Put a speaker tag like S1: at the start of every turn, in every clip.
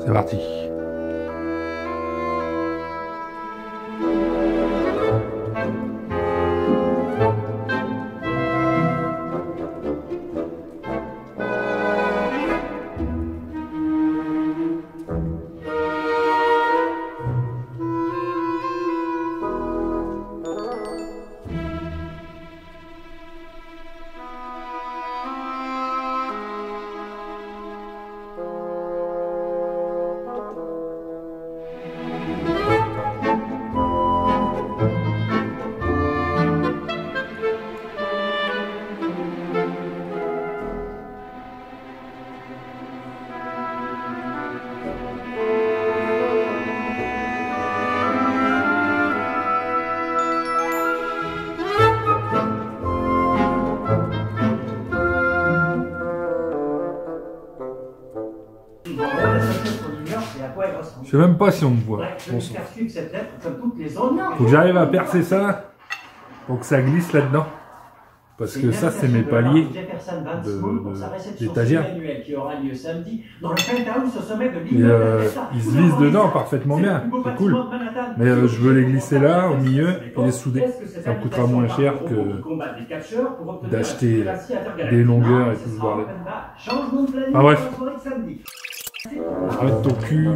S1: C'est parti. Je sais même pas si on me voit. Bon, faut que j'arrive à percer ça pour que ça glisse là-dedans. Parce que ça, c'est mes paliers d'étagère. Ils se glissent dedans parfaitement bien, c'est cool. Mais je veux les glisser là, au milieu, et les souder. Ça me coûtera moins cher que d'acheter des longueurs et tout ce bordel. Ah bref. Arrête ton cul.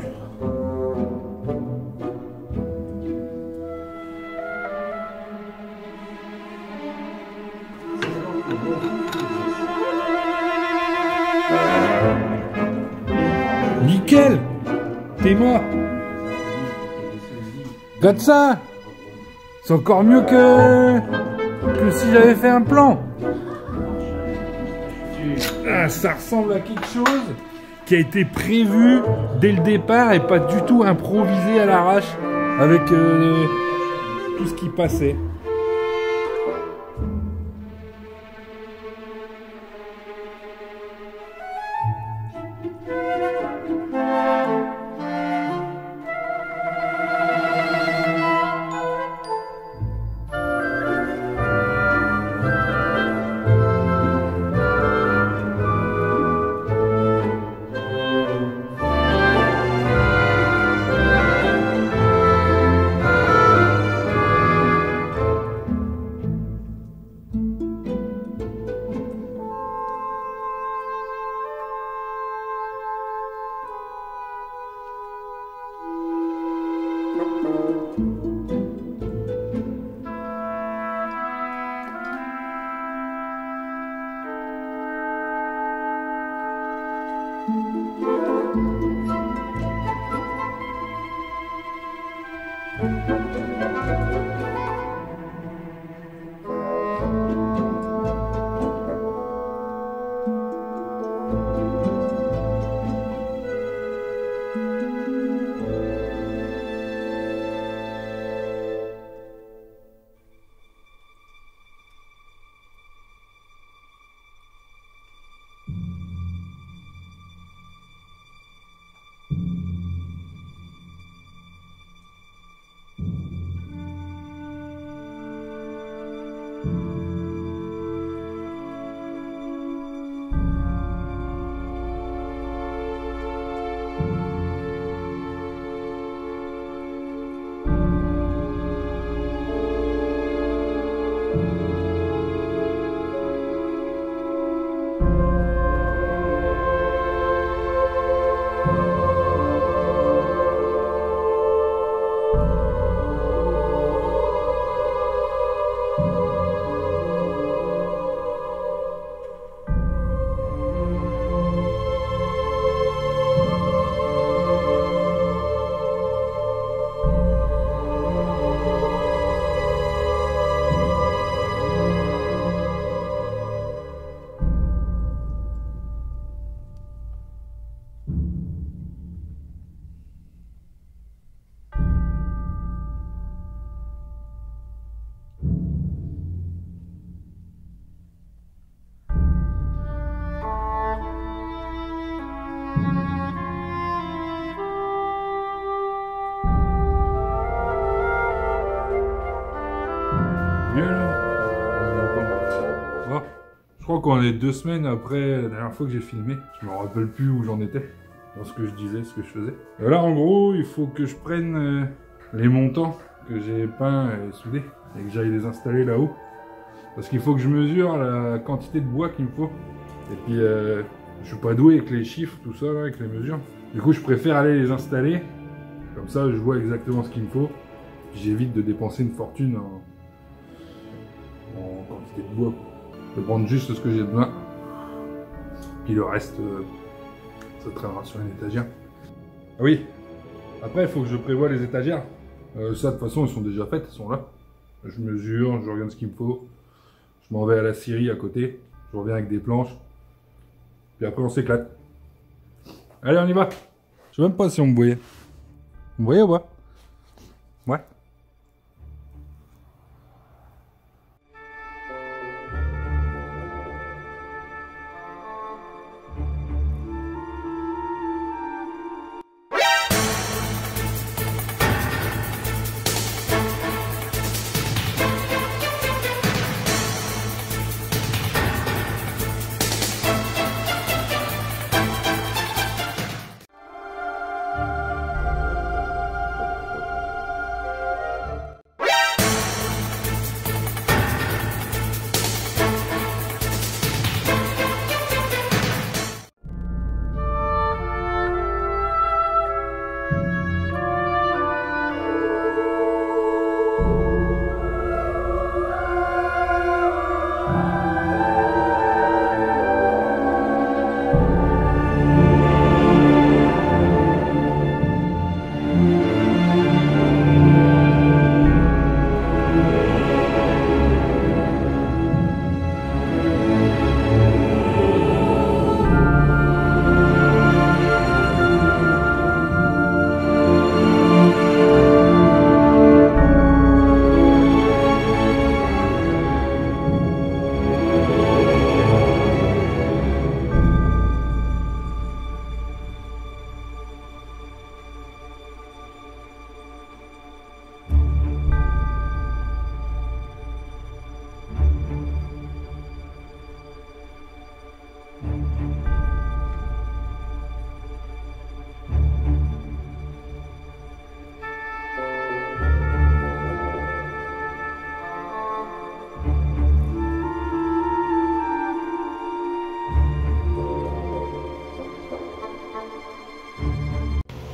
S1: Nickel. T'es moi. Regarde ça. C'est encore mieux que si j'avais fait un plan. Ah, ça ressemble à quelque chose qui a été prévu dès le départ et pas du tout improvisé à l'arrache avec tout ce qui passait. Je crois qu'on est 2 semaines après la dernière fois que j'ai filmé. Je me rappelle plus où j'en étais. dans ce que je disais, ce que je faisais. Là, en gros, il faut que je prenne les montants que j'ai peints et soudés et que j'aille les installer là-haut. Parce qu'il faut que je mesure la quantité de bois qu'il me faut. Et puis, je suis pas doué avec les chiffres, tout ça, là, avec les mesures. Du coup, je préfère aller les installer. Comme ça, je vois exactement ce qu'il me faut. J'évite de dépenser une fortune en quantité de bois. Je vais prendre juste ce que j'ai besoin. Puis le reste, ça traînera sur une étagère. Ah oui, après, il faut que je prévoie les étagères. Ça, de toute façon, elles sont déjà faites, elles sont là. Je mesure, je regarde ce qu'il me faut. Je m'en vais à la scierie à côté. Je reviens avec des planches. Puis après, on s'éclate. Allez, on y va. Je sais même pas si on me voyait. Vous me voyez ou pas? Ouais.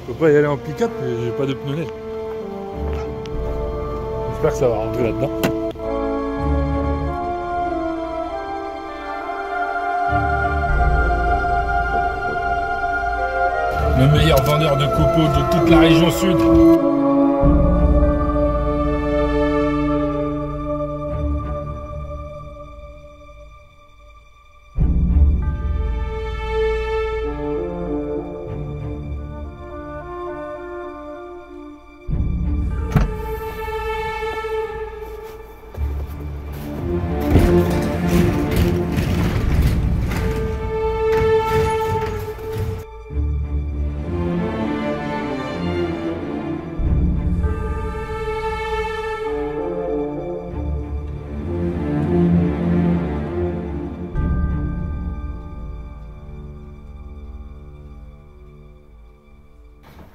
S1: Je peux pas y aller en pick-up, mais j'ai pas de pneus neige. J'espère que ça va rentrer là-dedans. Le meilleur vendeur de copeaux de toute la région sud.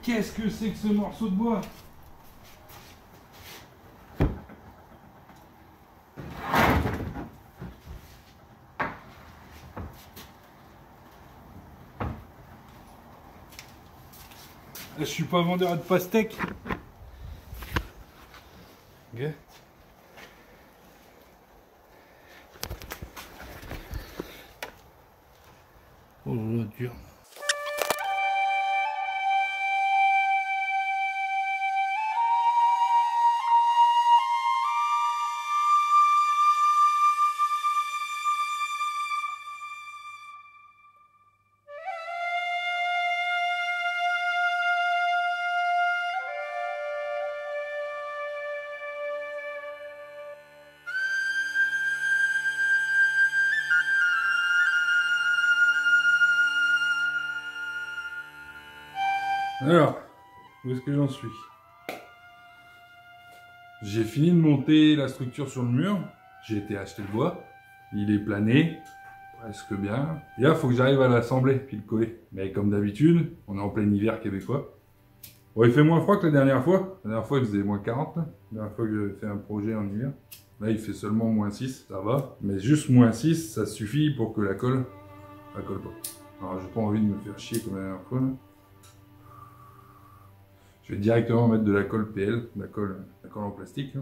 S1: Qu'est-ce que c'est que ce morceau de bois? Je suis pas vendeur de pastèques. Ok. Oh là, dur. Alors, où est-ce que j'en suis? J'ai fini de monter la structure sur le mur. J'ai été acheter le bois. Il est plané. presque bien. Et là, il faut que j'arrive à l'assembler puis le coller. Mais comme d'habitude, on est en plein hiver québécois. Bon, il fait moins froid que la dernière fois. La dernière fois, il faisait moins 40. Là. La dernière fois que j'avais fait un projet en hiver. Là, il fait seulement moins 6, ça va. Mais juste moins 6, ça suffit pour que la colle pas. Alors, j'ai pas envie de me faire chier comme la dernière fois. Là. Je vais directement mettre de la colle PL, la colle en plastique. Là.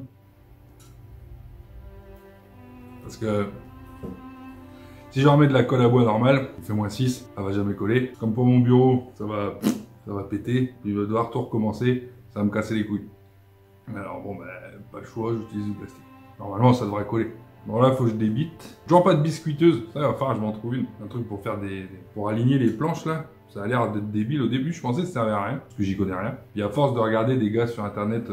S1: Parce que si je remets de la colle à bois normale, il fait moins 6, ça va jamais coller. Comme pour mon bureau, ça va péter, puis il va devoir tout recommencer, ça va me casser les couilles. Alors bon, pas le choix, j'utilise du plastique. Normalement, ça devrait coller. Bon là, il faut que je débite. Toujours pas de biscuiteuse, ça va falloir que je m'en trouve une. Un truc pour faire pour aligner les planches là. Ça a l'air d'être débile au début, je pensais que ça servait à rien, parce que j'y connais rien. Puis à force de regarder des gars sur internet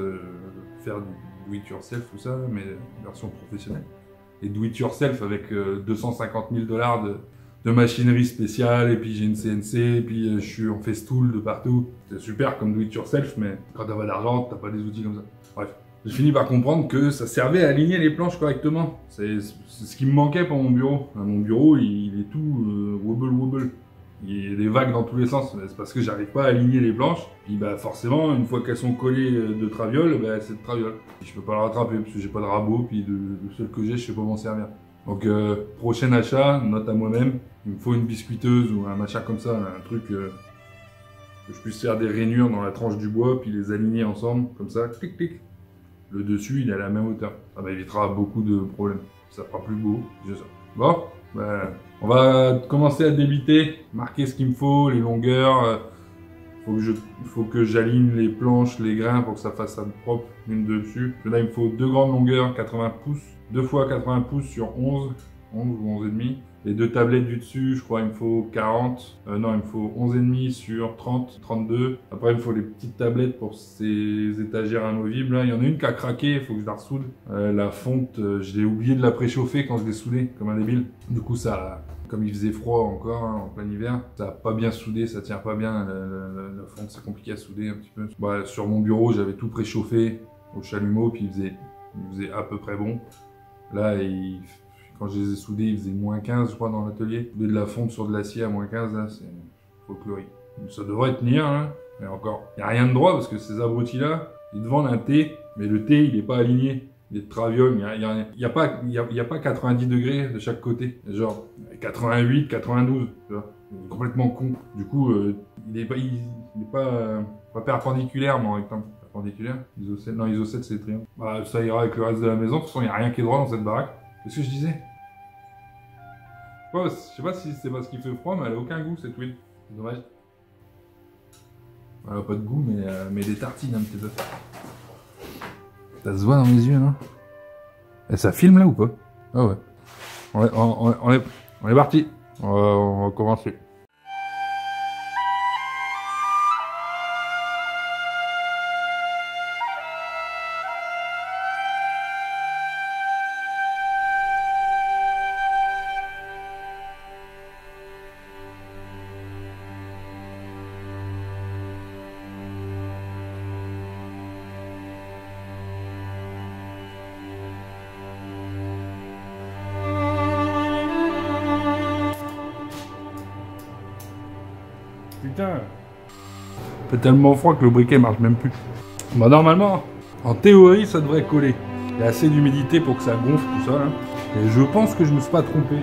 S1: faire du do it yourself, tout ça, mais version professionnelle. Et do it yourself avec 250 000 $ de machinerie spéciale, et puis j'ai une CNC, et puis je suis en festool de partout. C'est super comme do it yourself, mais quand t'as pas d'argent, t'as pas des outils comme ça. Bref. J'ai fini par comprendre que ça servait à aligner les planches correctement. C'est ce qui me manquait pour mon bureau. Mon bureau, il est tout wobble. Il y a des vagues dans tous les sens. C'est parce que j'arrive pas à aligner les planches. Puis forcément, une fois qu'elles sont collées de traviole, c'est de traviole. Je peux pas le rattraper parce que j'ai pas de rabot. Puis le seul que j'ai, je sais pas m'en servir. Donc prochain achat, note à moi-même. Il me faut une biscuiteuse ou un machin comme ça, un truc que je puisse faire des rainures dans la tranche du bois puis les aligner ensemble comme ça. Clic clic. Le dessus, il est à la même hauteur. Ça m'évitera beaucoup de problèmes. Ça fera plus beau, c'est ça. Bon, on va commencer à débiter, marquer ce qu'il me faut, les longueurs. Il faut que j'aligne les planches, les grains pour que ça fasse ça propre, une dessus. Là, il me faut deux grandes longueurs, 80 pouces. 2 fois 80 pouces sur 11 ou 11,5. Les deux tablettes du dessus, je crois il me faut 40. Non, il me faut 11,5 sur 30, 32. Après, il me faut les petites tablettes pour ces étagères amovibles. Là. Il y en a une qui a craqué, il faut que je la ressoude. La fonte, je l'ai oublié de la préchauffer quand je l'ai soudée, comme un débile. Du coup, ça, comme il faisait froid encore, hein, en plein hiver, ça n'a pas bien soudé, ça tient pas bien. La fonte, c'est compliqué à souder un petit peu. Sur mon bureau, j'avais tout préchauffé au chalumeau, puis il faisait à peu près bon. Là, quand je les ai soudés, il faisait moins 15, je crois, dans l'atelier. Au lieu de la fonte sur de l'acier à moins 15, là, c'est folklorique. Ça devrait tenir, hein, mais encore. Il n'y a rien de droit, parce que ces abrutis-là, ils te vendent un T, mais le T, il n'est pas aligné. Il est de traviole, il n'y a pas 90 degrés de chaque côté. Genre, 88, 92, tu vois. C'est complètement con. Du coup, il n'est pas perpendiculaire, mais en rectangle. Perpendiculaire, ISO 7, non, ISO 7 c'est triangle. Ça ira avec le reste de la maison, de toute façon il n'y a rien qui est droit dans cette baraque. Qu'est-ce que je disais? Je sais pas si c'est parce qu'il fait froid, mais elle a aucun goût cette huile. C'est dommage. Elle a pas de goût, mais des tartines un petit peu. Ça se voit dans mes yeux, non? Et ça filme là ou pas? Ah ouais. On est parti. On va commencer. Putain, il fait tellement froid que le briquet marche même plus. Normalement, en théorie, ça devrait coller. Il y a assez d'humidité pour que ça gonfle tout ça. Là. Et je pense que je me suis pas trompé.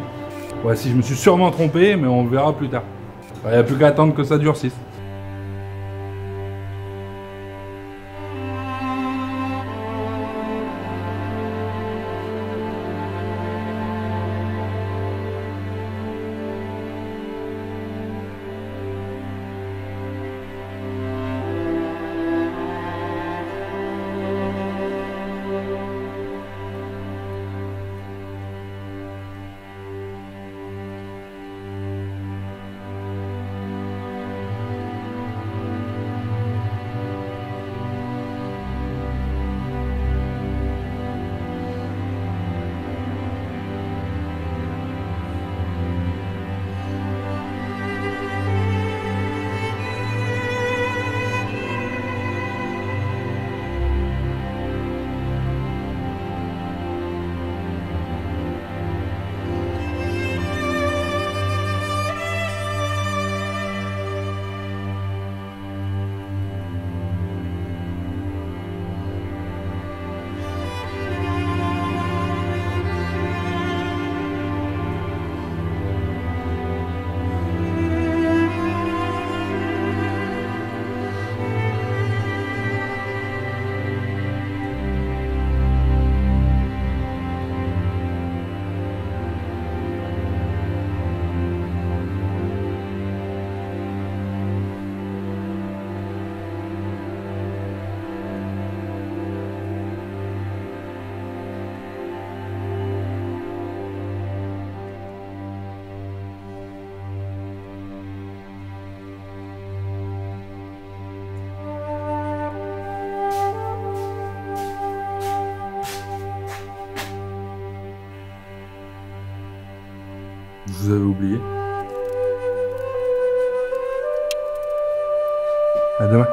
S1: Ouais, si je me suis sûrement trompé, mais on verra plus tard. Il n'y a plus qu'à attendre que ça durcisse. avez oublié. À demain.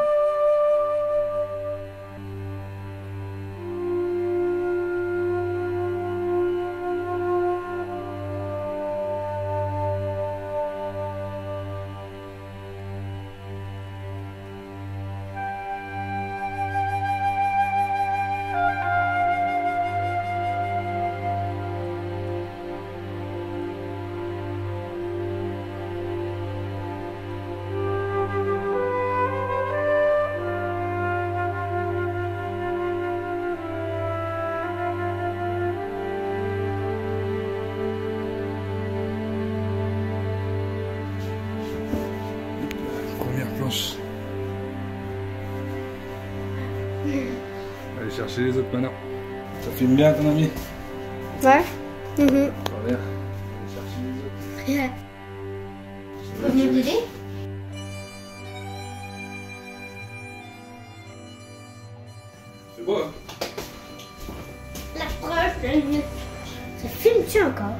S1: Allez chercher les autres maintenant. Ça filme bien ton ami?
S2: Ouais.
S1: Allez chercher les autres.
S2: Tu peux venir t'aider?
S1: C'est beau, hein?
S2: La prochaine. Ça filme-tu encore?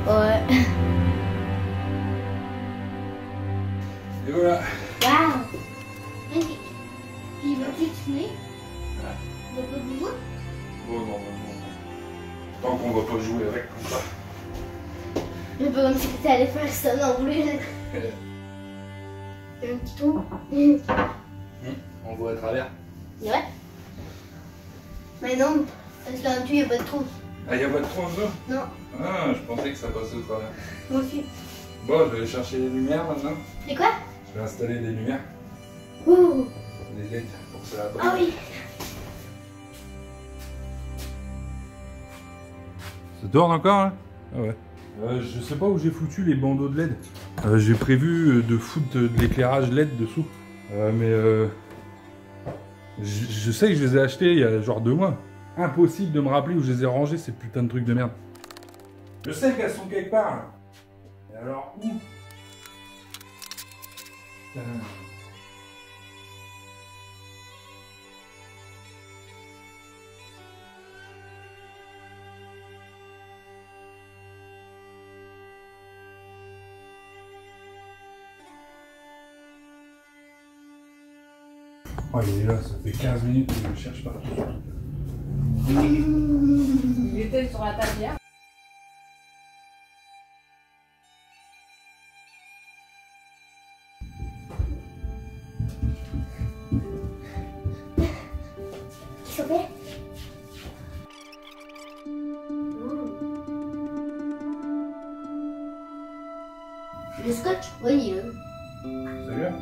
S2: Ouais.
S1: Et voilà.
S2: Waouh! Magnifique. Puis vas-tu te fumer?
S1: Ouais.
S2: Tu vas pas bouger?
S1: Oh non. Tant qu'on va pas jouer avec comme ça.
S2: Mais pas comme si tu allais faire ça non plus. Un petit trou.
S1: On voit à travers.
S2: Ouais. Mais non, parce qu'en dessous, il n'y a pas de trou.
S1: Ah, il n'y a pas de trou en dessous?
S2: Non.
S1: Ah, je pensais que ça passait au travers.
S2: Moi aussi.
S1: Bon, je vais aller chercher les lumières maintenant.
S2: C'est quoi?
S1: Je vais installer des lumières.
S2: Ouh.
S1: Des LED pour que ça brille.
S2: Ah oui.
S1: Ça tourne encore, hein? Ah ouais. Je sais pas où j'ai foutu les bandeaux de LED. J'ai prévu de foutre de l'éclairage LED dessous. Je sais que je les ai achetés il y a genre 2 mois. Impossible de me rappeler où je les ai rangés, ces putains de trucs de merde. Je sais qu'elles sont quelque part. Et alors où? Putain. Oh, il est là, ça fait 15 minutes que je le cherche partout.
S3: Il était sur la table hier.
S2: S'il te plaît. Le scotch? Oui.
S1: Sérieux?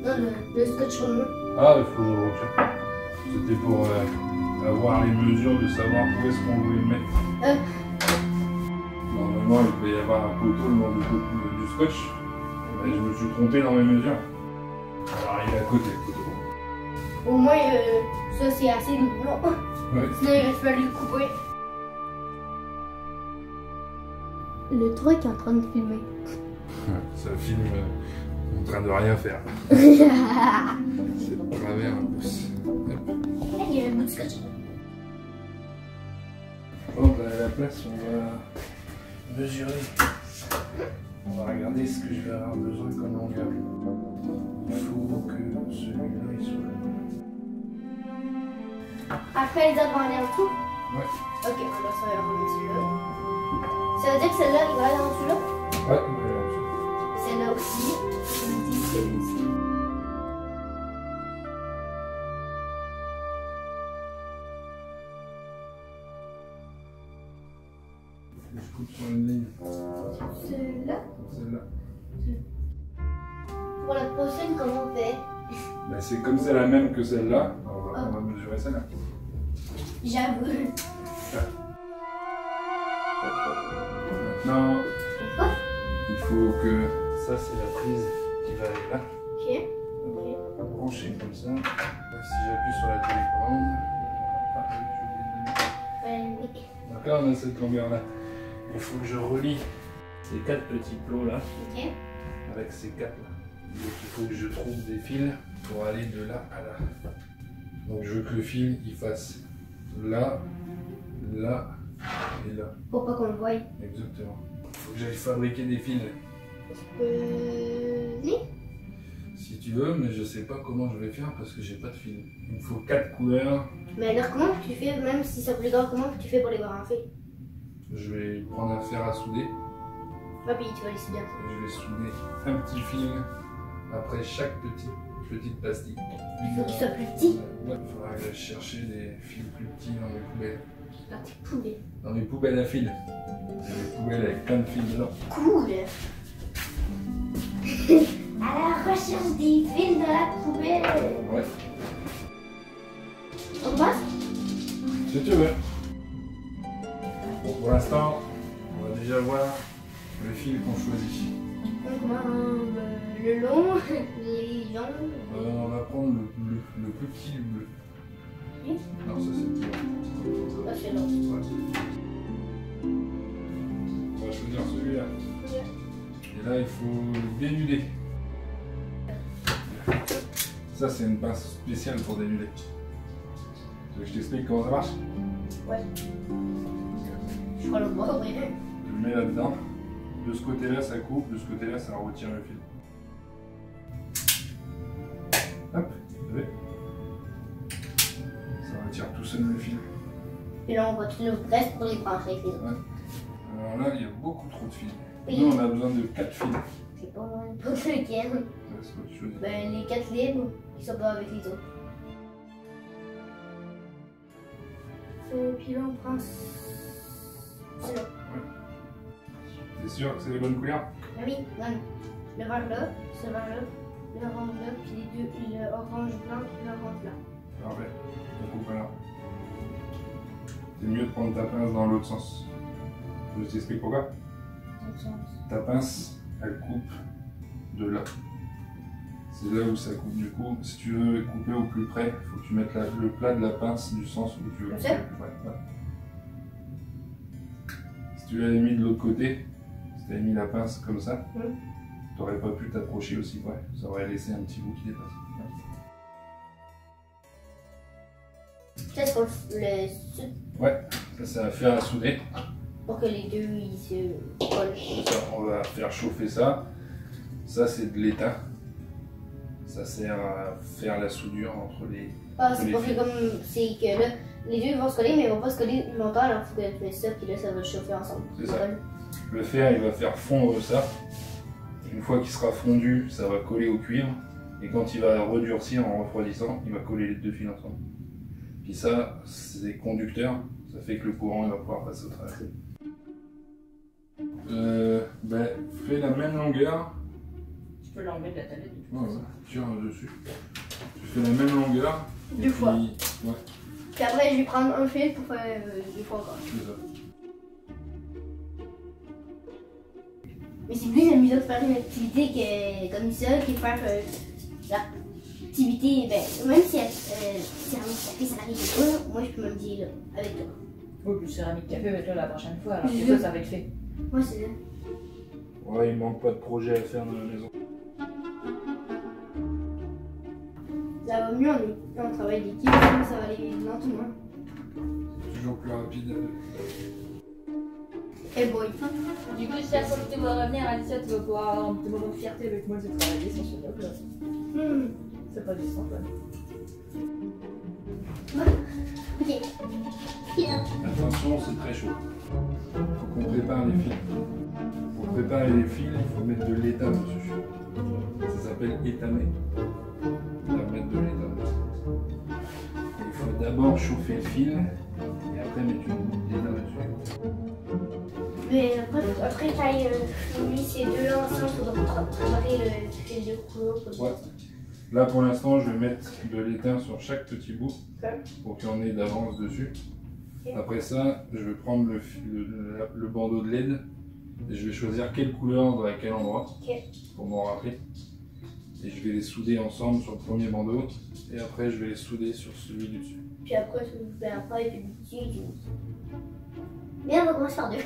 S2: Non, le scotch rouge.
S1: Ah, il faut. C'était pour avoir les mesures de savoir où est-ce qu'on voulait le mettre. Normalement, il devait y avoir un poteau le long du scotch. Mais je me suis trompé dans mes mesures. Alors, il est à côté, le poteau.
S2: Au moins, ça c'est assez long.
S1: Ouais.
S2: Sinon, il va falloir le couper. Le truc est en train de filmer.
S1: Ça filme en train de rien faire. C'est de travers un pouce.
S2: Il y a un bout de scotch.
S1: Bon, ben, à la place, on va mesurer. On va regarder ce que je vais avoir besoin comme longueur. Il faut que celui-là il soit là.
S2: Après, les autres vont aller en dessous?
S1: Ouais.
S2: Ok, on va se remonter là. Ça veut dire que celle-là, il va aller en dessous là?
S1: Ouais, il va aller en dessous.
S2: Celle-là aussi. Celle-là aussi.
S1: Je coupe sur une ligne.
S2: Celle-là?
S1: Celle-là.
S2: Pour la prochaine, comment on fait?
S1: Ben, c'est comme c'est la même que celle-là, on va mesurer celle-là.
S2: J'avoue.
S1: Maintenant,
S2: Quoi?
S1: il faut que ça, c'est la prise qui va aller là.
S2: Ok.
S1: On va brancher comme ça. Là, si j'appuie sur la télécommande,
S2: Magnifique.
S1: donc là, on a cette longueur-là. Il faut que je relie ces 4 petits plots là
S2: Ok.
S1: avec ces 4 là. Donc il faut que je trouve des fils pour aller de là à là. Donc je veux que le fil il fasse là, là Et là.
S2: Pour pas qu'on le voie.
S1: Exactement. Faut que j'aille fabriquer des fils.
S2: Oui.
S1: Si tu veux, mais je sais pas comment je vais faire parce que j'ai pas de fil. Il me faut 4 couleurs.
S2: Mais alors comment tu fais, même si c'est plus grand, comment tu fais pour les voir en fait?
S1: Je vais prendre un fer à souder.
S2: Ah puis tu vas les souder.
S1: Je vais souder un petit fil après chaque petite pastille.
S2: Il faut qu'il soit plus petit.
S1: Ouais, il faudra aller chercher des fils plus petits dans les poubelles.
S2: Dans tes poubelles.
S1: Dans les poubelles à fil. Il y a des poubelles avec plein de fils dedans.
S2: Cool. À la recherche des fils dans la poubelle.
S1: Ouais.
S2: On commence?
S1: Si tu veux. Bon, pour l'instant, on va déjà voir le fil qu'on choisit.
S2: On commence le long, les jambes.
S1: On va prendre le plus petit du bleu.
S2: Oui.
S1: Non, ça c'est le plus long.
S2: Là c'est long.
S1: Ouais. On va choisir celui-là. Et là, il faut le dénuder. Ça, c'est une pince spéciale pour dénuder. Tu veux que je t'explique comment ça marche?
S2: Ouais. Je crois le voir, oui.
S1: Tu le mets là-dedans. De ce côté-là, ça coupe. De ce côté-là, ça retire le fil. Hop, vous avez? Ça retire tout seul le fil.
S2: Et là on va tout le reste pour les brancher avec les autres.
S1: Ouais. Alors là, il y a beaucoup trop de fils.
S2: Oui.
S1: Nous, on a besoin de 4 fils.
S2: C'est pas pour lequel.
S1: Ouais, c'est quoi que tu choisis?
S2: Ben les 4 libres, ils sont pas avec les autres. Et puis là on prend celui-là.
S1: T'es sûr que c'est les bonnes couleurs?
S2: Ah oui, non. Le vert là, ce vert là, l'orange là, puis les deux, l'orange blanc, l'orange blanc.
S1: Parfait. On coupe là. C'est mieux de prendre ta pince dans l'autre sens. Je t'explique pourquoi. Ta pince, elle coupe de là. C'est là où ça coupe. Du coup, si tu veux couper au plus près, il faut que tu mettes le plat de la pince du sens où tu veux.
S2: Comme ça?
S1: Ouais. Si tu l'avais mis de l'autre côté, si tu avais mis la pince comme ça, tu n'aurais pas pu t'approcher aussi près. Ça aurait laissé un petit bout qui dépasse.
S2: Ça c'est pour le
S1: Ouais, ça va faire à souder.
S2: pour que les deux ils se collent.
S1: Ça, on va faire chauffer ça. Ça, c'est de l'étain. Ça sert à faire la soudure entre les.
S2: Ah, c'est
S1: les
S2: pour que
S1: fils.
S2: comme c'est que là, les deux vont se coller, mais ils vont pas se coller longtemps, alors il faut que tu mets ça, puis là ça va chauffer ensemble.
S1: C'est ça. Le fer, il va faire fondre ça. Une fois qu'il sera fondu, ça va coller au cuivre. Et quand il va redurcir en refroidissant, il va coller les deux fils ensemble. Puis ça, c'est conducteur. Ça fait que le courant il va pouvoir passer au travers. Fais la même longueur.
S3: Tu peux l'enlever de la tablette.
S1: Ouais, tire dessus. Tu fais la même longueur.
S2: Deux fois.
S1: Ouais,
S2: Puis après je vais prendre un fil pour faire deux fois encore.
S1: c'est ça.
S2: Mais c'est plus amusant de faire une activité que, comme ça que faire l'activité, ben, même si céramique café ça n'arrive pas, moi je peux me le dire là, avec toi.
S3: Oui, plus céramique café avec toi la prochaine fois, alors
S2: Je
S3: que
S2: veux.
S3: ça va être fait.
S2: Moi c'est là.
S1: Ouais, il manque pas de projet à faire dans la maison.
S2: Ça va mieux, on travaille d'équipe, ça va aller lentement.
S1: Toujours plus rapide.
S2: Et boy.
S3: Du coup, si la fois que tu vas revenir, Alicia, tu vas pouvoir avoir un petit moment de fierté avec moi de travailler sur ce bloc là. C'est pas du sang, quoi.
S2: Ok.
S1: Attention, c'est très chaud. Faut qu'on prépare les fils. Pour préparer les fils, il faut mettre de l'étain dessus. Ça s'appelle étamer. On va mettre de l'étain dessus. Il faut d'abord chauffer le fil et après mettre une goutte d'étain dessus.
S2: Mais après quand mis ces deux-là ensemble, il faudra préparer le fil de couleur.
S1: Ouais. Là pour l'instant, je vais mettre de l'étain sur chaque petit bout
S2: Ok.
S1: pour qu'il y en ait d'avance dessus.
S2: Ok.
S1: Après ça, je vais prendre le bandeau de LED et je vais choisir quelle couleur dans quel endroit pour m'en rappeler. Et je vais les souder ensemble sur le premier bandeau et après je vais les souder sur celui du dessus.
S2: Puis après, tu fais un pas et puis dessus. Mais on va commencer par deux.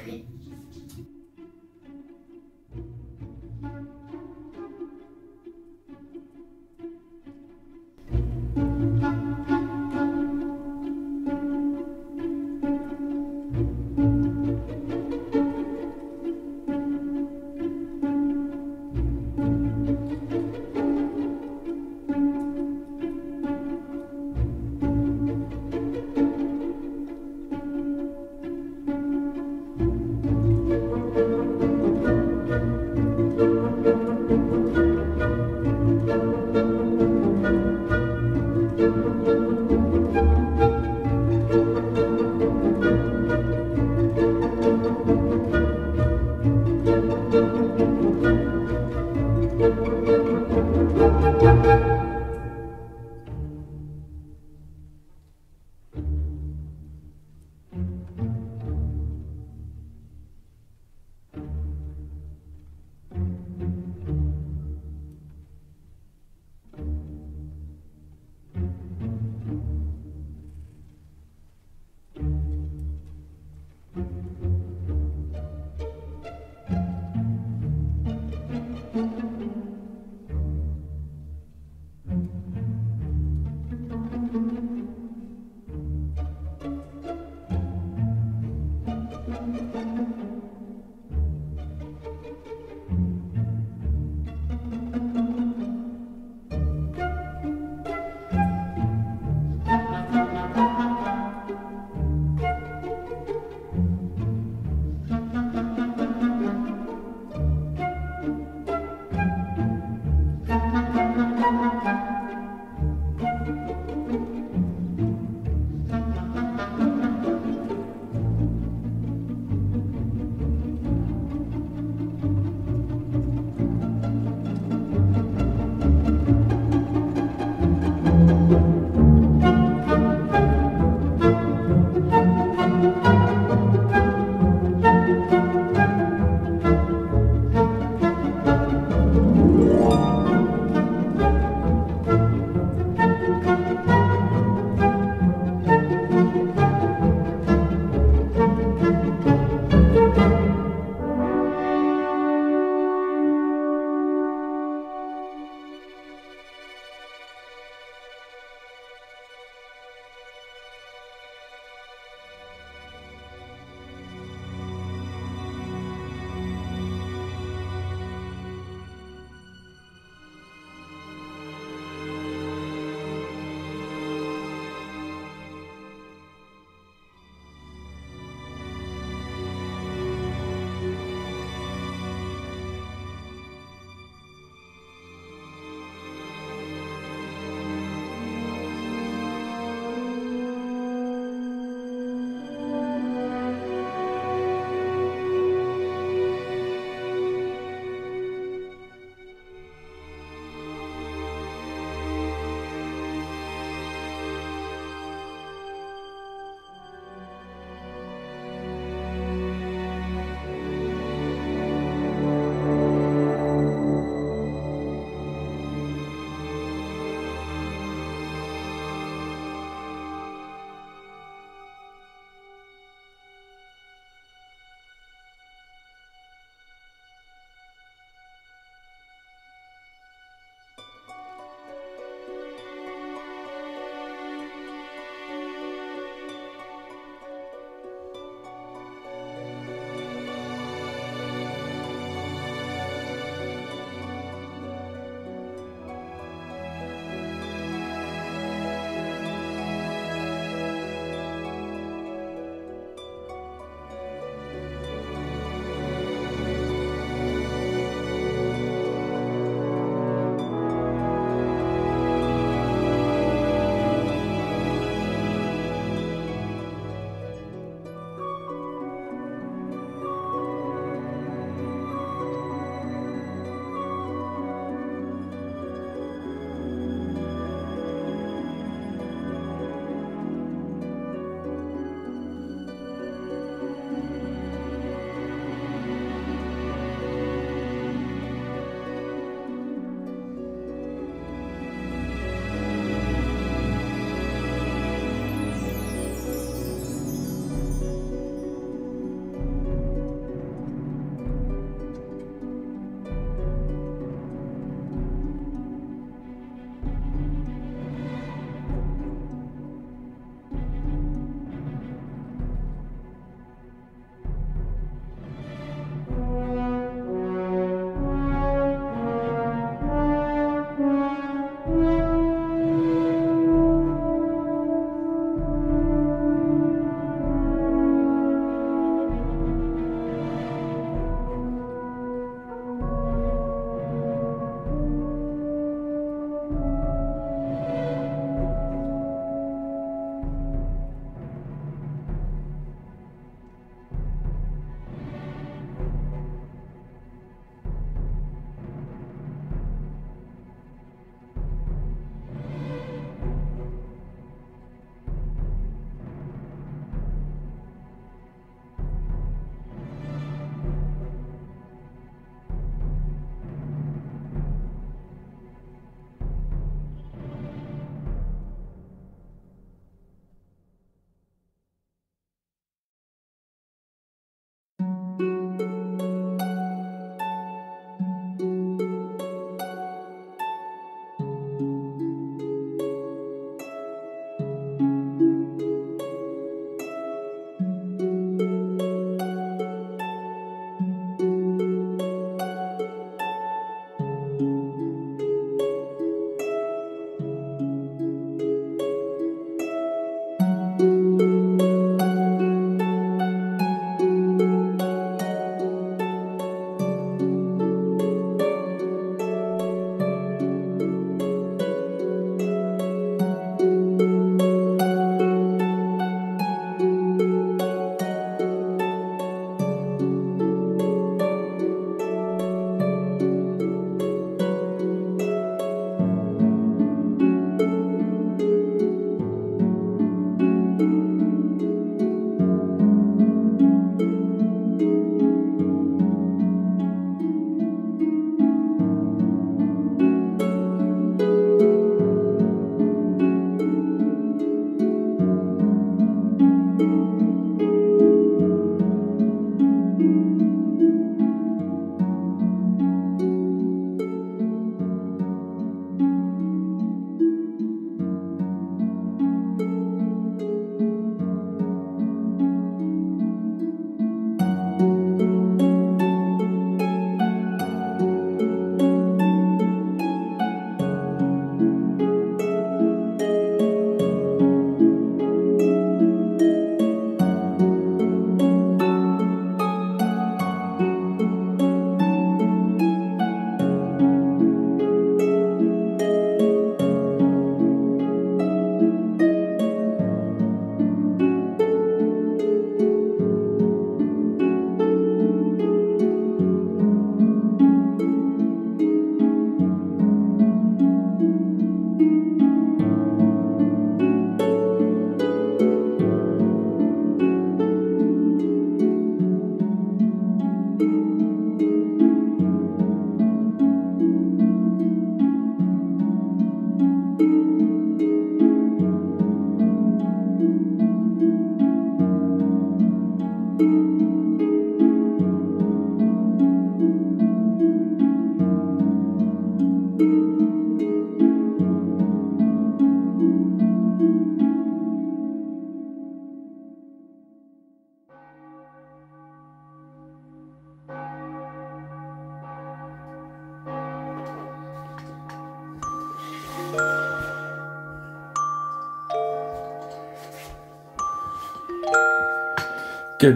S1: Quelle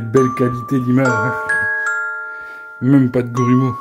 S1: belle qualité d'image, hein. Même pas de grumeaux.